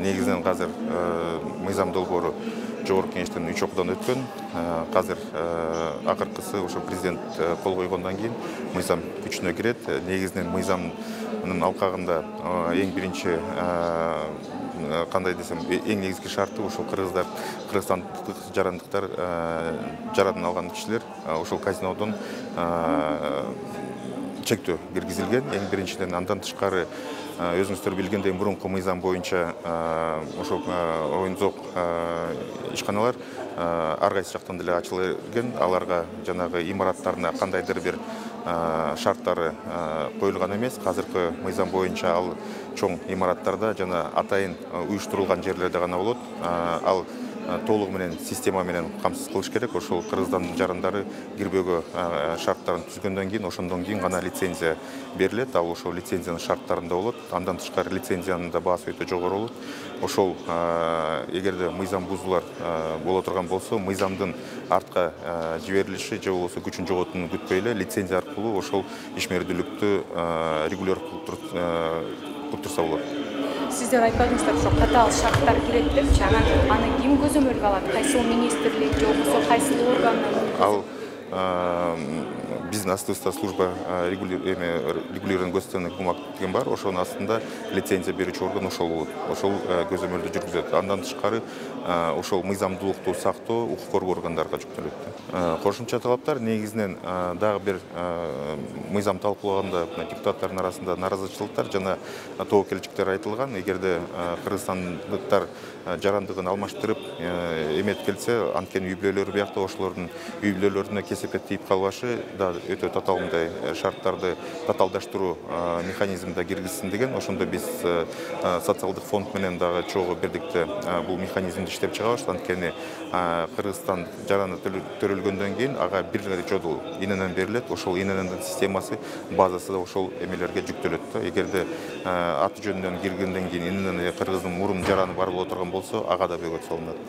негізінен қазір мыйзам долбоору жогорку кеңештен 3 окуудан өткөн. Қазір акыркысы ошо президент кол койгондон кийин мыйзам күчүнө кирет. Негизинен мыйзамдын алкагында эң биринчи кандай десем, эң негизги шарты ошол кыргызстандык жарандыктар, жаранын алган кишилер ошол казинодон чектөө киргизилген. Эң биринчиден андан тышкары өзүңүздөр билгендей мурунку мыйзам боюнча ошол оюн-зоок ишканалар ар кайсы жактан деле ачылган. Аларга жанагы имараттарына кандайдыр бир шарттары коюлган эмес. Азыркы мыйзам боюнча ал чоң имараттарда жана атайын уюштурулган жерлерде гана болот. Ал толугу менен система менен камсыз кылыш керек. Ошол Кыргызстандын жарандары кирбөөгө шарттарын түзгөндөн кийин ошондон кийин гана лицензия берилет. Ал ошол лицензиянын шарттарында болот. Андан тышкары лицензиянын да баасы өтө жогору болот. Ошол эгерде мыйзам бузуулар боло турган болсо, мыйзамдын артка жиберилиши же болбосо күчүн жоготууну күтпөй эле лицензия аркылуу ошол ишмердүүлүктү регулер кылып турса болот. Сиздер айтпадыңыздар, ошо катаал шарттар кирет депчи, анан аны ким көзөмөлгө алат? Кайсыл министрлик же болбосо кайсыл орган? Ал биздин астыбызда служба регулирование государственных бумаг деген бар. Ошонун астында лицензия берүүчү орган ошол болот. Ошол көзөмөлдү жүргүзөт. Андан тышкары ошол мыйзамдуулукту сактоо укук коргоо органдарына жүктөлөт. Кошумча талаптар негизинен дагы бир мыйзам талкуулаганда депутаттардын арасында наразычылыктар жана тобокелчиликтер айтылган. Эгерде кыргызстандыктар жарандыгын алмаштырып эмет келсе, анткени үй бүлөлөрү биякта ошолордун үй бүлөлөрүнө кесепет тийип калбашы да өтө татаал мындай шарттарды татаалдаштыруу механизминде киргизсин деген. Ошондо биз социалдык фонд менен дагы чогуу бирдикте бул механизмди иштеп чыгабыз. Анткени Кыргызстан жараны төрөлгөндөн кийин ага бир жолу ИНН берилет. Ошол ИНН системасы базасы да ошол эмелерге жүктөлөт. Эгерде аты жөнүнөн киргенден кийин ИНН Кыргыздын мурун жараны бар боло турган болсо, ага да бөгөт салынат.